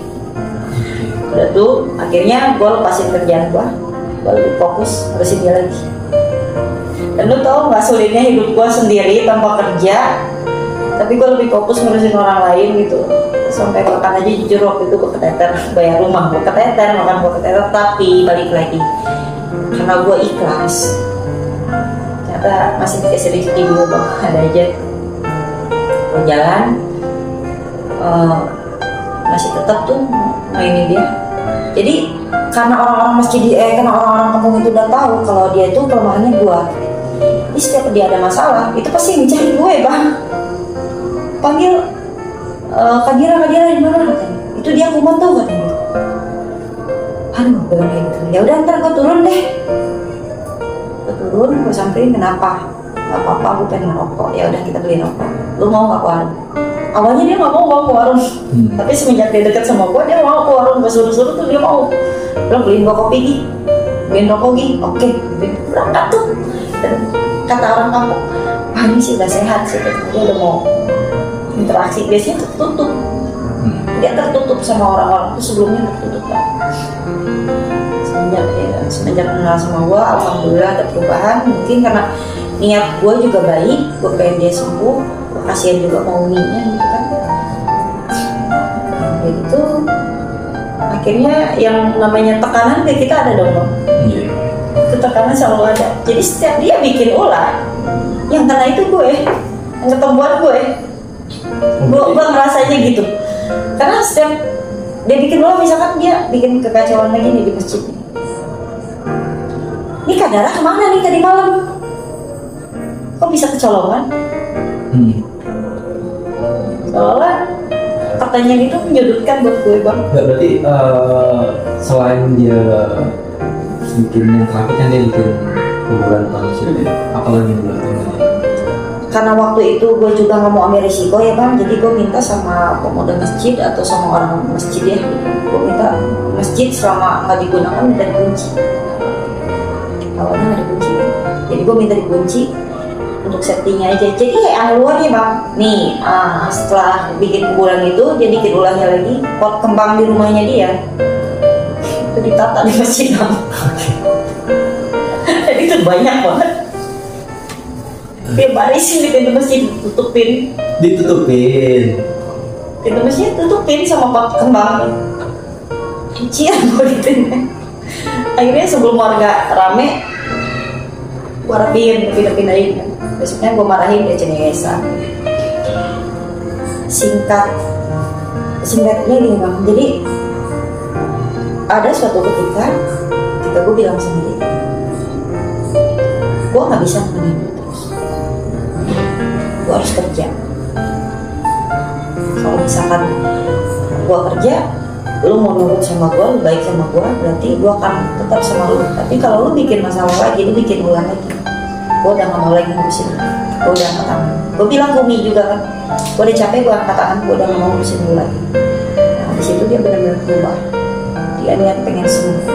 Udah tuh, akhirnya gue lepasin kerjaan gue lebih fokus ngurusin dia lagi. Dan lu tau gak sulitnya hidup gue sendiri tanpa kerja, tapi gue lebih fokus ngurusin orang lain gitu. Sampai makan aja jujur waktu itu gue keteter, bayar rumah gue keteter, makan gue keteter. Tapi balik lagi, karena gue ikhlas, ternyata masih dikasih rezeki dulu bang, ada aja berjalan, masih tetap tuh mainin dia. Jadi karena orang-orang karena orang-orang kampung itu udah tahu kalau dia itu kelemahannya gue. Jadi setiap dia ada masalah, itu pasti mencari gue bang. Panggil Kadira di mana katanya? Itu dia kumat tuh katanya. Aduh, gue bilang kayak gitu. Ya udah ntar gue turun deh. Gue turun, gue samperin kenapa? Gak apa-apa, gue pengen rokok. Ya udah kita beli rokok. Lu mau nggak ke warung? Awalnya dia nggak mau ke warung. Tapi semenjak dia deket sama gue, dia mau ke warung. Gue suruh-suruh tuh dia mau. Bilang beliin gue kopi Gi, beliin rokok Gi. Oke, berangkat tuh. Dan kata orang kampung, wah ini sih udah sehat sih. Dia udah mau interaksi, biasanya tertutup. Dia tertutup sama orang-orang itu sebelumnya tertutup kan. Semenjak kenal sama gue, alhamdulillah ada perubahan. Mungkin karena niat gue juga baik, gue pengen dia sembuh, gue kasihan juga mau uminya gitu kan. Ya gitu. Akhirnya yang namanya tekanan kayak kita ada dong bang. Itu tekanan selalu ada. Jadi setiap dia bikin ulah, yang kena itu gue, yang ketemuan gue. Gue ngerasanya gitu. Karena setiap dia bikin ulah, misalkan dia bikin kekacauan lagi nih di masjid. Ini Kak Dara kemana nih tadi malam? Kok bisa kecolongan? Soalnya pertanyaan itu menyudutkan buat gue bang. Nggak, berarti selain dia bikin yang terakhir kan dia bikin kuburan manusia, apalagi nih berarti? Karena waktu itu gue juga nggak mau ambil risiko ya bang, jadi gue minta sama pemuda masjid atau sama orang masjid ya, gue minta masjid selama nggak digunakan minta dikunci. Awalnya nggak dikunci, jadi gue minta dikunci untuk settingnya aja. Jadi yang luar ya bang, nih setelah bikin kuburan itu dia bikin ulahnya lagi, pot kembang di rumahnya dia itu ditata di masjid bang. Jadi itu banyak banget. Dia barisin di pintu masjid, ditutupin pintu masjid, tutupin sama pot kembang. Kecian gue gitu. Akhirnya sebelum warga rame, gue rapiin, pindah-pindahin. Besoknya gue marahin dia cengengesan. Singkatnya gini bang, jadi ada suatu ketika gue bilang sama dia, gue nggak bisa menemani terus, gue harus kerja. Kalau misalkan gue kerja, lu mau nurut sama gue, lu baik sama gue, berarti gue akan tetap sama lu. Tapi kalau lu bikin masalah lagi, lu bikin ulah lagi, gue udah gak mau lagi ngurusin. Gue udah angkat tangan. Gue bilang ke Umi juga kan, gue udah capek, gue angkat tangan, gue udah gak mau ngurusin lu lagi. Nah disitu dia benar-benar berubah. Dia niat pengen sembuh.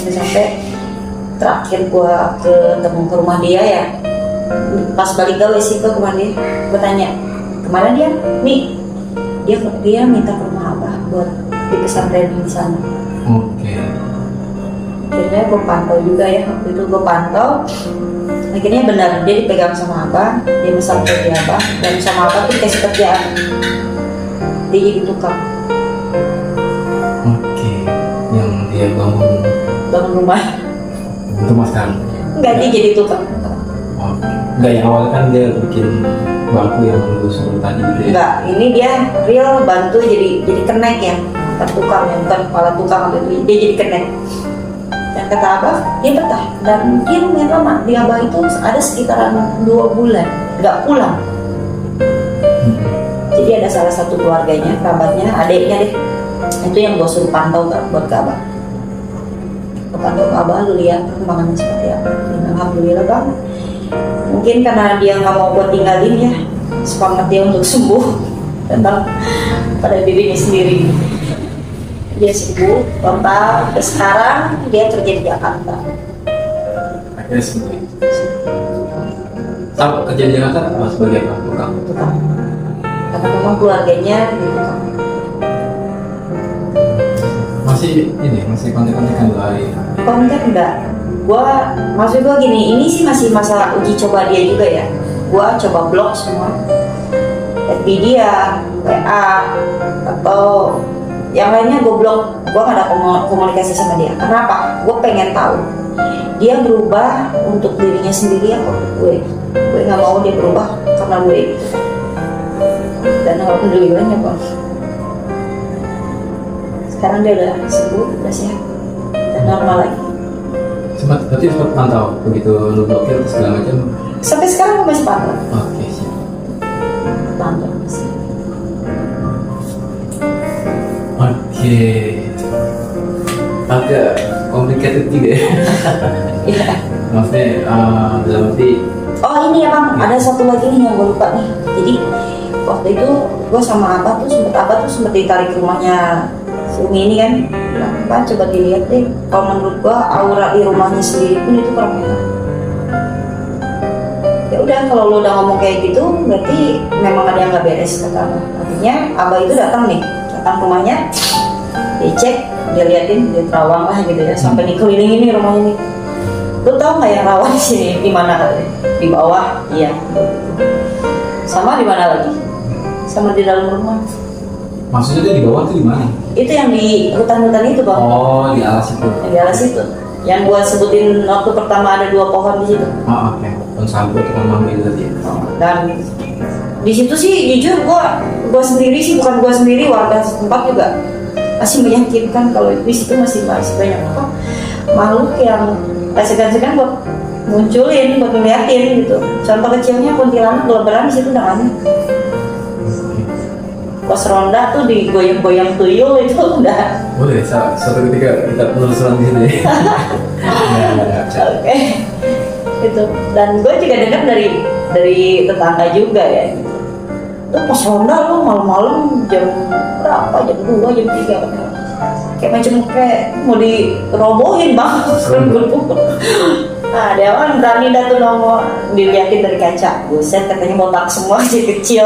Udah sampai terakhir gue ketemu ke rumah dia ya, pas balik gawe sih ke rumah dia, gue tanya kemana dia, nih dia minta ke rumah abah buat di pesantren di sana. Oke. Akhirnya gue pantau juga ya, waktu itu gue pantau. Akhirnya benar dia dipegang sama abah, dia mesam kerja abah, dan sama abah tuh kasih kerjaan, dia jadi tukang. Oke. Yang dia bangun rumah. Itu mas kan? Enggak, dia jadi tukang. Enggak, yang awal kan dia bikin bangku yang lu suruh tadi gitu ya? Enggak, ini dia real bantu jadi kenek ya, bukan tukang ya, bukan kepala tukang gitu, dia jadi kenek. Dan kata abah, dia betah dan dia lumayan lama di abah itu, ada sekitaran 2 bulan nggak pulang. Jadi ada salah satu keluarganya, kerabatnya, adiknya deh, itu yang gue suruh pantau buat ke abah. Pantau ke abah, lu lihat perkembangannya seperti apa. Dan alhamdulillah bang, mungkin karena dia nggak mau gue tinggalin ya, semangat dia untuk sembuh tentang pada dirinya sendiri. Dia sembuh total, dan sekarang dia kerja di Jakarta. Akhirnya sembuh. Tahu kerja di Jakarta apa sebagai apa? Tukang. Karena memang keluarganya di tukang. Masih kontak-kontakan 2 hari. Kontak enggak? Maksud gua gini, ini sih masih masa uji coba dia juga ya. Gua coba blok semua, FB dia, WA, atau yang lainnya gue blok, gue gak ada komunikasi sama dia. Kenapa? Gue pengen tahu dia berubah untuk dirinya sendiri atau untuk gue gak mau dia berubah karena gue gitu. Dan alhamdulillahnya bang, sekarang dia udah sembuh, udah sehat dan normal lagi. Berarti sempat pantau begitu lu blokir terus segala macam. Sampai sekarang gue masih pantau. Oke sih. Pantau masih. Oke. Agak complicated juga ya. Iya. Maksudnya dalam arti Oh ini ya bang, ada satu lagi nih yang gue lupa nih. Jadi waktu itu gue sama Abah tuh sempet ditarik ke rumahnya si Umi ini kan. Nah, Pak coba dilihat deh. Kalau menurut gue aura di rumahnya sendiri pun itu kurang enak. Ya udah, kalau lo udah ngomong kayak gitu, berarti memang ada yang nggak beres kata Abah. Artinya Abah itu datang ke rumahnya, dicek, dia liatin, dia terawang lah gitu ya, sampai dikelilingin nih rumahnya nih. Lo tau nggak yang rawan di sini? Di mana katanya? Di bawah, iya. Sama di mana lagi? Sama di dalam rumah. maksudnya dia di bawah tuh di mana? Itu yang di hutan-hutan itu bang. Oh, di alas itu. Yang di alas itu. Yang gua sebutin waktu pertama ada 2 pohon di situ. Oh, oke. Pohon sagu atau pohon manggil tadi. Dan di situ sih jujur gua sendiri sih, bukan gua sendiri, warga setempat juga masih meyakinkan kalau di situ masih banyak apa makhluk yang segan-segan buat munculin, buat ngeliatin gitu. Contoh kecilnya kuntilanak geleberan di situ udah ada. Pos ronda tuh digoyang-goyang tuyul itu udah. Boleh, suatu ketika kita penelusuran di sini. Oke. Itu. Dan gue juga dengar dari tetangga juga ya. Tuh pos ronda lo malam-malam jam berapa? Jam 2, jam 3 kayak macam mau dirobohin bang. Nah, dia orang berani dah tuh nongol, dilihatin dari kaca. Buset, katanya botak semua kecil-kecil.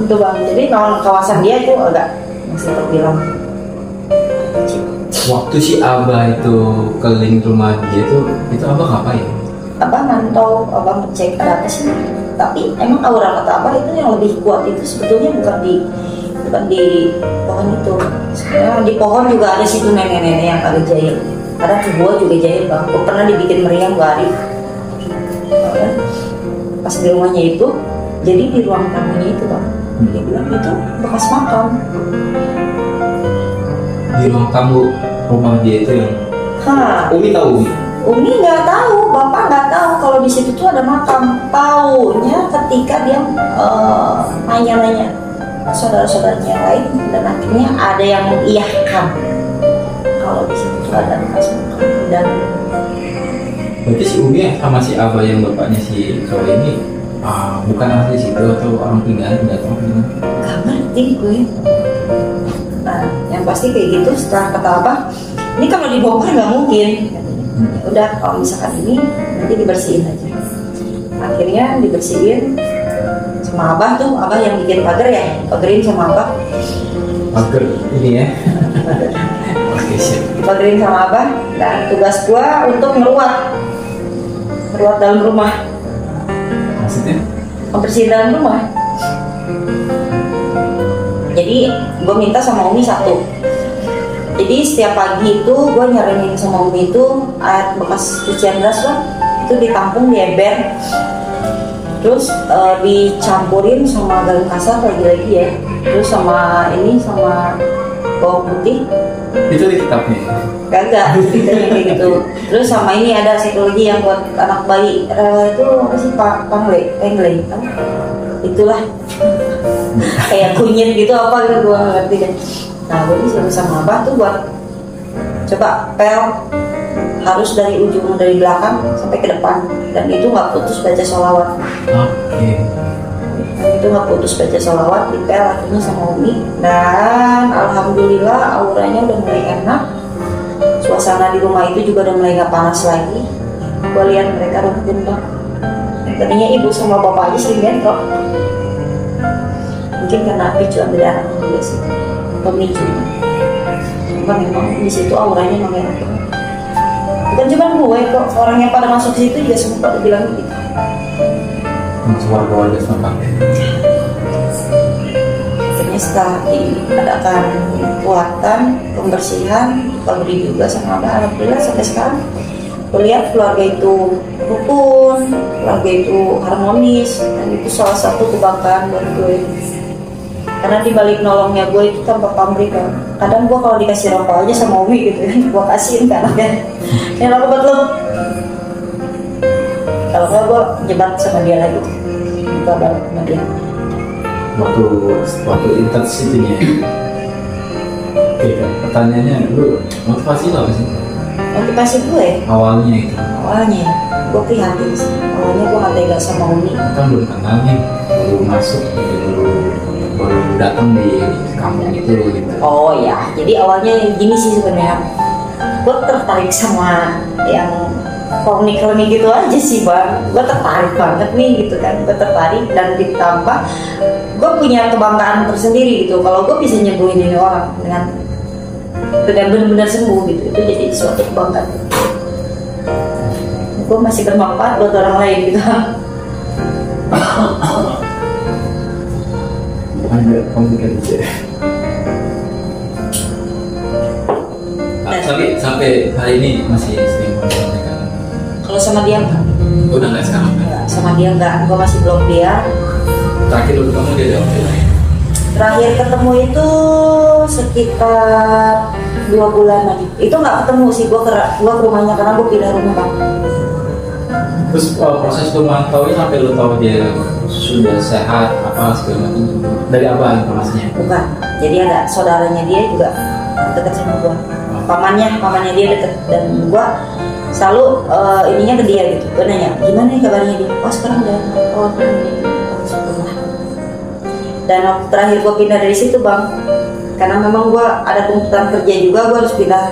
Itu bang, jadi kawasan dia itu agak masih terbilang kecil. Waktu si Abah itu keliling rumah dia itu Abah ngapain? Abah mantau, abang cek ada apa sih. Tapi emang aura kata Abah itu yang lebih kuat itu sebetulnya bukan di pohon itu. Sebenarnya di pohon juga ada situ nenek-nenek yang agak jahil. Karena tuh gua juga jahil bang. Gua pernah dibikin meriang gua hari. Pas di rumahnya itu, jadi di ruang tamunya itu bang. Dia bilang itu bekas makam. Di ruang tamu rumah dia itu yang Umi tahu Umi? Umi nggak tahu, bapak nggak tahu kalau di situ tuh ada makam. Taunya ketika dia nanya-nanya saudara-saudaranya yang lain, dan akhirnya ada yang mengiyahkan kalau di situ tuh ada bekas makam. Dan berarti si Umi sama si Abah yang bapaknya si cowok ini bukan asli situ atau orang pinggalan nggak tahu gimana? nggak ngerti gue. Nah, yang pasti kayak gitu. Setelah kata Abah, ini kalau dibongkar nggak mungkin. Udah, kalau misalkan ini nanti dibersihin aja. Akhirnya dibersihin sama Abah tuh, Abah yang bikin pagar ya, pagerin sama Abah. Pagar ini ya? Oke siap. Dipagerin sama Abah. Dan tugas gua untuk meruat dalam rumah. Maksudnya? Membersihin dalam rumah. Jadi gue minta sama Umi satu. Jadi setiap pagi itu gue nyaranin sama Umi itu air bekas cucian gelas lah, itu ditampung, dieber, terus dicampurin sama garam kasar lagi-lagi ya, terus sama bawang putih. Itu di kitabnya? Kagak, kita yang kayak gitu. Terus sama ini ada satu lagi yang buat anak bayi, itu apa sih, pengle, itulah kayak kunyit gitu apa gitu, gue nggak ngerti deh. Nah gue disuruh sama Abah tuh buat coba pel harus dari ujung, dari belakang sampai ke depan, dan itu nggak putus baca sholawat. Oke. Dan itu nggak putus baca sholawat, dipel akhirnya sama Umi. Dan alhamdulillah auranya udah mulai enak, suasana di rumah itu juga udah mulai nggak panas lagi. Gue lihat mereka rukun bang. Tadinya ibu sama bapak aja sering bentrok. Mungkin karena picuan dari anak juga sih, pemicu. Kan memang di situ auranya memang enak banget. Bukan cuma gue kok, orang yang pada masuk situ juga semua pada bilang gitu. Akhirnya makanya setelah diadakan perawatan pembersihan pabrik juga sama abah, alhamdulillah sampai sekarang gue lihat keluarga itu rukun, keluarga itu harmonis, dan itu salah satu kebanggaan buat gue. Karena di balik nolongnya gue itu tanpa pamrih kan. Kadang gue kalau dikasih rokok aja sama Umi gitu kan, gue kasihin kan ini rokok buat lo. Kalau nggak gue jebat sama dia lagi, gue balik sama dia. Waktu intensitasnya. Oke, pertanyaannya lu motivasi lo apa sih? Motivasi gue Awalnya itu. awalnya gue prihatin sih. Awalnya gue nggak tega sama Umi. Kan belum kenal nih, baru masuk, baru datang di kampung itu gitu. Oh ya, jadi awalnya gini sih sebenarnya. Gue tertarik sama yang klinik gitu aja sih bang. Gue tertarik banget nih gitu kan. Gue tertarik dan ditambah gue punya kebanggaan tersendiri gitu. Kalau gue bisa nyembuhin ini orang dengan benar-benar sembuh gitu, itu jadi suatu kebanggaan. Gue masih bermanfaat buat orang lain gitu. Agak komplikated ya. Sampai hari ini masih sering kontak. Kalau sama dia enggak. Udah nggak sekarang? Enggak, sama dia enggak. Gue masih blok dia. Terakhir lu ketemu dia udah lain. Terakhir ketemu itu sekitar 2 bulan lagi. Itu nggak ketemu sih, gue ke rumahnya karena gue pindah rumah bang. Terus proses lu mantauin sampai lu tahu dia sudah sehat apa segala macam dari apa informasinya? Bukan, jadi ada saudaranya dia juga dekat sama gue. Pamannya dia deket, dan gue selalu ininya ke dia gitu. Gue nanya, gimana nih kabarnya dia? Oh sekarang udah, oh ini, syukurlah. Dan waktu terakhir gue pindah dari situ bang, karena memang gue ada tuntutan kerja juga, gue harus pindah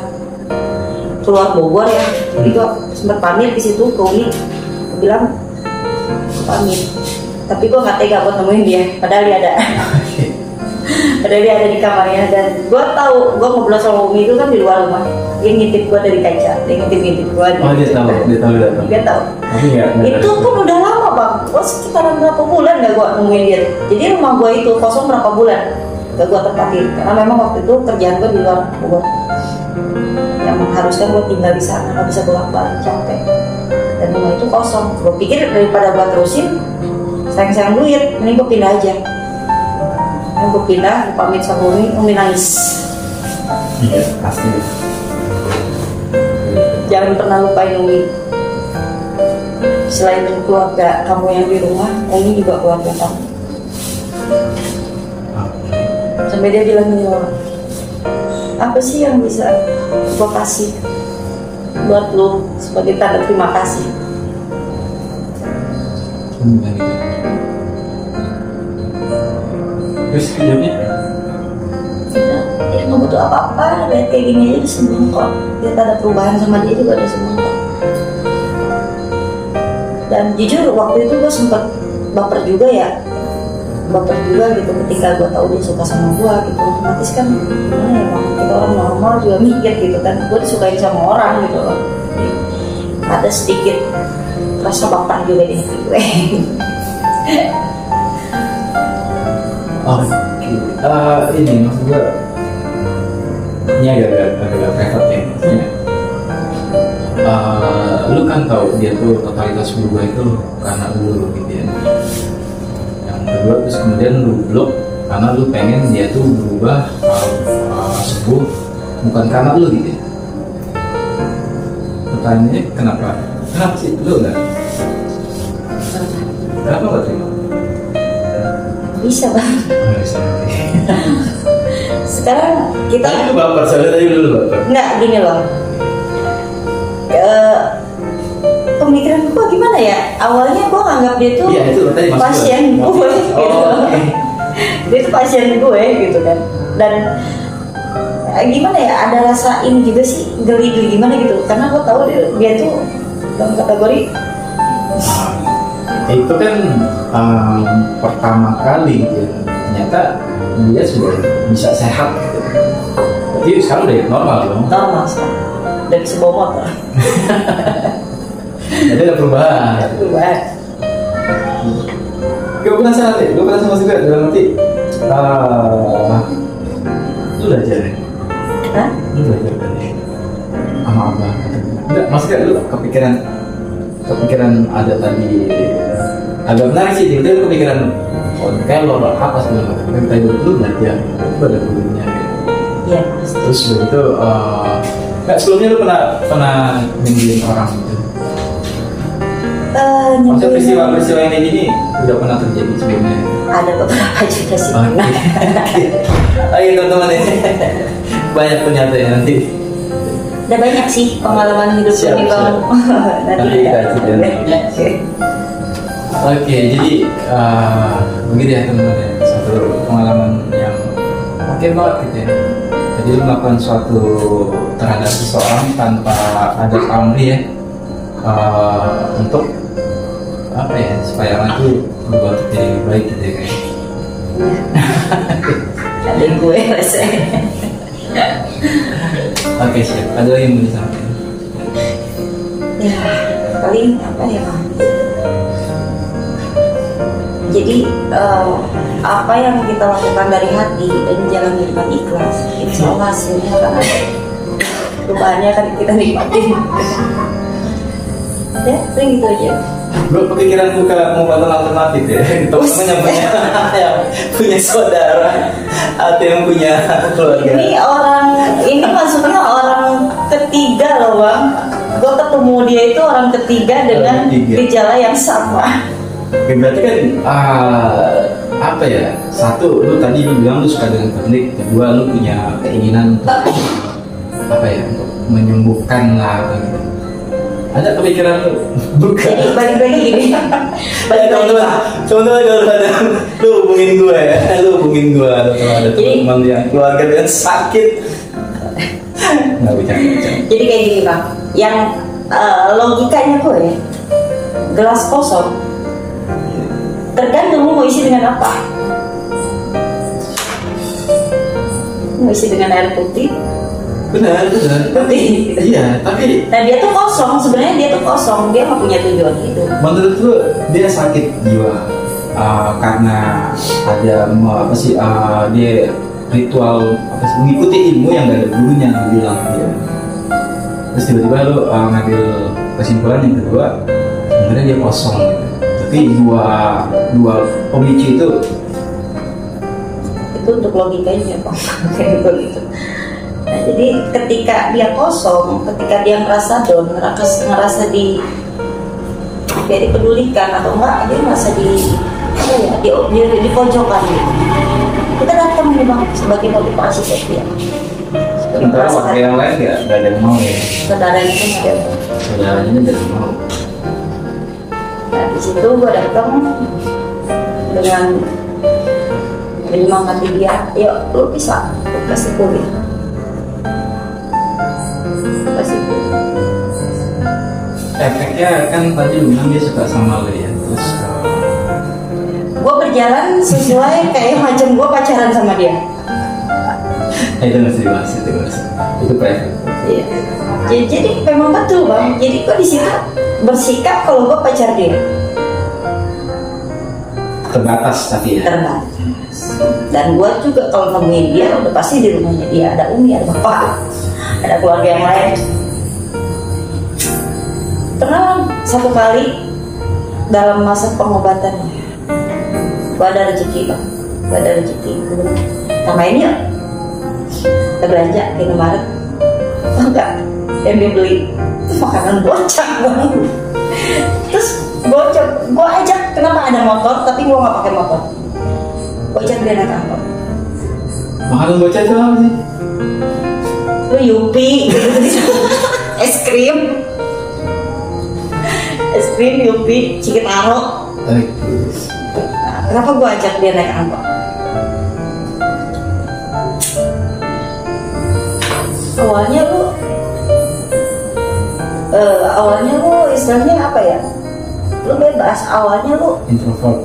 keluar Bogor ya. Jadi gue sempat pamit di situ ke Umi, gue bilang pamit. Tapi gue nggak tega buat nemuin dia, padahal dia ada. Padahal dia ada di kamarnya, dan gue tahu, gue ngobrol sama Umi itu kan di luar rumah. Dia ngintip gue dari kaca, dia ngintip gue. Oh dia tahu datang. Dia tahu. Tapi Itu kan udah lama bang, gue sekitaran berapa bulan gak gue nemuin dia. Jadi rumah gue itu kosong berapa bulan gak gue tempatin, karena memang waktu itu kerjaan gue di luar Bogor, yang mengharuskan gue tinggal di sana, gak bisa bolak-balik, capek. Dan rumah itu kosong. Gue pikir daripada gue terusin sayang-sayang duit, ini gue pindah aja. Ini gue pindah, gue pamit sama Umi nangis. Iya pasti. Jangan pernah lupain Umi. Selain keluarga kamu yang di rumah, Umi juga keluarga kamu. Sampai dia bilang gini loh, apa sih yang bisa gue kasih buat lo sebagai tanda terima kasih? Terus hidupnya? Dia nggak butuh apa-apa, lihat kayak gini aja udah seneng kok. Lihat ada perubahan sama dia juga udah seneng kok. Dan jujur waktu itu gue sempet baper juga gitu ketika gue tahu dia suka sama gue gitu. Otomatis kan gimana ya bang, kita orang normal juga mikir gitu kan, gue disukain sama orang gitu loh. Jadi, ada sedikit rasa baper juga di hati gue. Ini maksud gue ini agak private ya, maksudnya lu kan tahu dia tuh totalitas berubah itu karena lu gitu ya. Yang kedua terus kemudian lu blok karena lu pengen dia tuh berubah sembuh bukan karena lu gitu ya. Pertanyaannya kenapa sih lu enggak? Kenapa nggak terima? Bisa bang. Bisa. Sekarang kita Tadi lu baper, soalnya tadi dulu baper. nggak gini loh. Pemikiran gue gimana ya? Awalnya gue nganggap dia tuh Iya, itu tadi maksud pasien gue. gue gitu. Oke. Dia tuh pasien gue gitu kan. Dan gimana ya? Ada rasa ini juga sih, geli gimana gitu. Karena gue tahu dia tuh dalam kategori Itu kan pertama kali gitu. Ternyata dia sudah bisa sehat gitu. Berarti sekarang udah normal dong. normal sekarang. Dan bisa bawa motor. Jadi ada perubahan. Berubah. Gue penasaran deh, gue penasaran juga dalam arti Lu belajar ya? Hah? Lu belajar dari sama abah? Enggak, maksudnya lu kepikiran ada tadi agak menarik sih, tiba-tiba lu kepikiran oh kayak lo apa segala macam kan tadi lu belajar itu ada gurunya gitu. Iya pasti. Terus begitu nggak sebelumnya lu pernah nyembelin orang gitu? Maksudnya peristiwa yang kayak gini udah pernah terjadi sebelumnya? Ada beberapa juga sih. Ayo teman-teman ya, banyak ternyata ya nanti. Udah banyak sih pengalaman hidup Siap, ini bang. Nanti kita kita cerita. Oke, jadi begitu ya teman-teman ya, satu pengalaman yang oke banget gitu ya. Jadi lu melakukan suatu terhadap seseorang tanpa ada pamrih ya, untuk apa ya, supaya orang itu berbuat jadi lebih baik gitu ya kayak. Ada gue rasanya. Oke siap, ada lagi yang mau disampaikan? Ya paling apa ya bang? Jadi apa yang kita lakukan dari hati dan jalan dengan ikhlas, insya Allah hasilnya akan ada. Perubahannya akan kita nikmatin. Ya, paling gitu aja. Gue kepikiran mau bantuan alternatif ya. Teman-teman yang punya saudara atau yang punya keluarga. Ini maksudnya orang ketiga loh bang. Gue ketemu dia itu orang ketiga dengan gejala yang sama. Oke, berarti kan apa ya? Satu, lu tadi lu bilang lu suka dengan teknik. Kedua, lu punya keinginan untuk apa ya? Untuk menyembuhkan lah atau gitu. Ada kepikiran lu bukan? Jadi balik lagi gini. Teman-teman kalau ada lu hubungin gue ya. Lu hubungin gue atau kalau ada teman yang keluarga yang sakit. Nggak bercanda. Jadi kayak gini bang. Yang logikanya gue ya, gelas kosong. Tergantung lu mau isi dengan apa. Mau isi dengan air putih. Benar. Putih. Iya, tapi Nah dia tuh kosong, sebenarnya dia tuh kosong, dia nggak punya tujuan hidup. menurut lu dia sakit jiwa karena ada apa sih dia ritual apa sih, mengikuti ilmu yang dari gurunya yang bilang dia. Terus tiba-tiba lu ngambil kesimpulan yang kedua sebenarnya dia kosong gitu. Tapi dua pemicu itu untuk logikanya bang. Kayak gitu. Nah, jadi ketika dia kosong, ketika dia ngerasa down, ngerasa dipedulikan atau enggak, dia merasa di pojokan gitu. Kita datang nih bang sebagai motivasi buat dia. sementara warga yang lain nggak ada yang mau ya. Saudaranya itu nggak ada. Saudaranya nggak ada yang mau. Nah di situ gue datang dengan menyemangati dia, yuk lu bisa, lu pasti kuliah. Efeknya kan tadi lu bilang dia suka sama lu ya, terus gue berjalan sesuai kayak macam gue pacaran sama dia. itu masih dibahas itu perfect. Iya. Jadi memang betul bang. Jadi gue di situ bersikap kalau gue pacar dia. Terbatas tapi ya. Terbatas. Dan gue juga kalau nemuin dia udah pasti di rumahnya dia ada umi, ada bapak, ada keluarga yang lain. Pernah satu kali dalam masa pengobatannya, gue ada rezeki bang, gue ada rezeki, gue tambahin yuk, kita belanja di Indomaret, enggak, yang dia beli itu makanan bocah bang. Terus gue ajak, kenapa ada motor tapi gue nggak pakai motor, gue ajak dia naik angkot. Makanan bocah itu apa sih? Lu Yupi, es krim Yupi, Cikitaro. Nah, kenapa gue ajak dia naik angkot? Awalnya lu istilahnya apa ya? Lu bebas. Awalnya lu Introvert,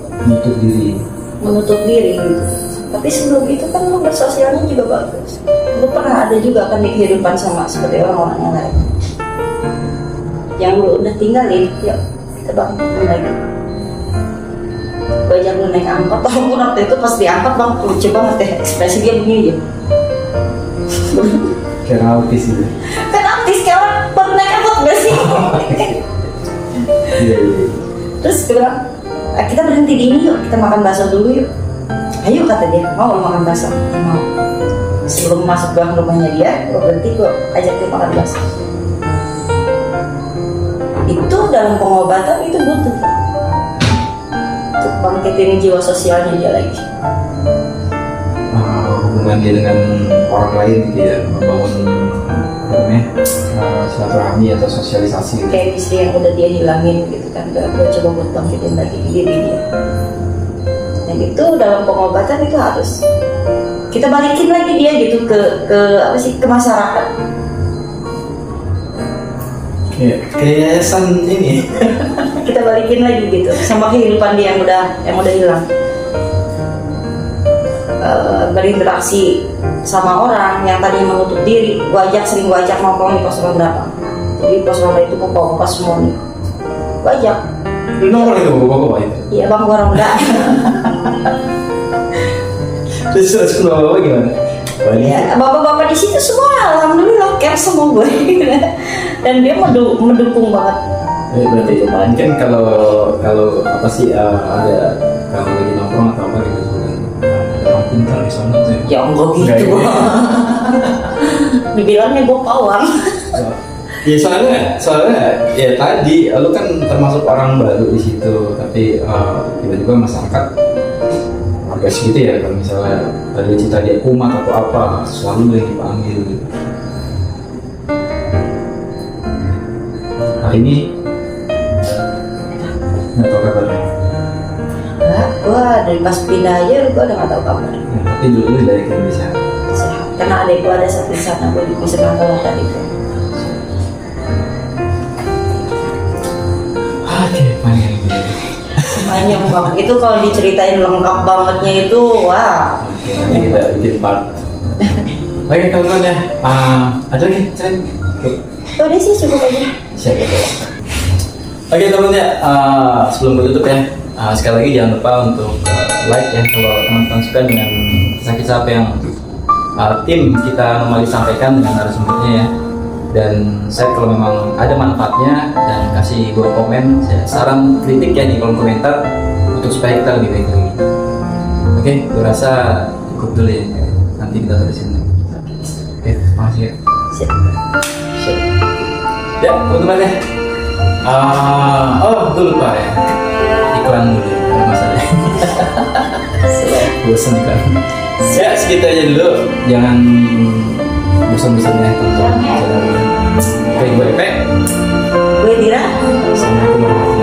menutup diri gitu. Tapi sebelum itu kan lu bersosialnya juga bagus. Lu pernah ada juga kan di kehidupan sama seperti orang-orang yang lain. Yang lu udah tinggalin, yuk kita bangun lagi. Gue ajak lu naik angkot, walaupun waktu itu pas diangkot bang lucu banget ya ekspresi dia begini ya. Kayak autis gitu. Kan artis kayak orang baru naik angkot gak sih? Iya. Terus dia bilang, kita berhenti di ini yuk, kita makan bakso dulu yuk. Ayo kata dia, mau lu makan bakso? Mau. Sebelum masuk ke rumahnya dia, gue berhenti, gue ajak dia makan bakso. Itu dalam pengobatan itu butuh untuk bangkitin jiwa sosialnya dia lagi. Hubungan dia dengan orang lain gitu ya, membangun apa namanya, silaturahmi atau sosialisasi gitu. Kayak istri yang udah dia hilangin gitu kan, gue coba buat bangkitin lagi diri dia. Dan itu dalam pengobatan itu harus kita balikin lagi dia gitu ke apa sih, ke masyarakat. Kayak yayasan ini. Kita balikin lagi gitu sama kehidupan dia yang udah hilang. Berinteraksi sama orang yang tadinya menutup diri, sering gua ajak nongkrong di pos ronda. Jadi pos ronda itu bawa semua nih. Gua ajak. Lu nongkrong itu bapak-bapak itu? Iya bang, gua ronda. Terus bapak-bapak gimana? Ya, bapak-bapak di situ semua alhamdulillah care sama gue. Dan dia mendukung banget. Berarti kan kalau apa sih ada kalau lagi nongkrong atau apa gitu ada orang pintar di sana tuh. Ya enggak gitu. Dibilangnya gue pawang. Ya soalnya ya tadi lu kan termasuk orang baru di situ, tapi tiba-tiba masyarakat agak gitu ya, kalau misalnya tadi cerita dia kumat atau apa selalu yang dipanggil gitu. Hari ini nggak tahu kabarnya. Nah, gue dari pas pindah aja gue udah nggak tahu kabar. Ya, tapi dulu dari Indonesia. Sehat. Karena adek gue ada satu di sana, gue bisa nonton tadi itu. Oke, panjang gitu. Panjang banget. Itu kalau diceritain lengkap bangetnya itu, wah. Oke, nanti kita bikin part. Oke, teman-teman ya. Ada lagi? Oke. Udah sih cukup aja. Siap. Oke teman-teman ya, sebelum menutup ya, sekali lagi jangan lupa untuk like ya kalau teman-teman suka dengan kisah-kisah apa yang tim kita normally sampaikan dengan narasumbernya ya. Dan saya kalau memang ada manfaatnya dan kasih gue komen, saran kritik ya di kolom komentar untuk supaya kita lebih baik lagi. Oke, gue rasa cukup dulu ya. Nanti kita terusin. Oke, makasih ya. Siap. Siap. Ya, teman-teman ya. Gue lupa ya. Iklan dulu ya, kalau masalah. Bosan iklan. Ya, segitu aja dulu. Jangan bosan-bosan ya tonton channel. Oke, gue Epe. Gue Dira. Assalamualaikum warahmatullahi wabarakatuh.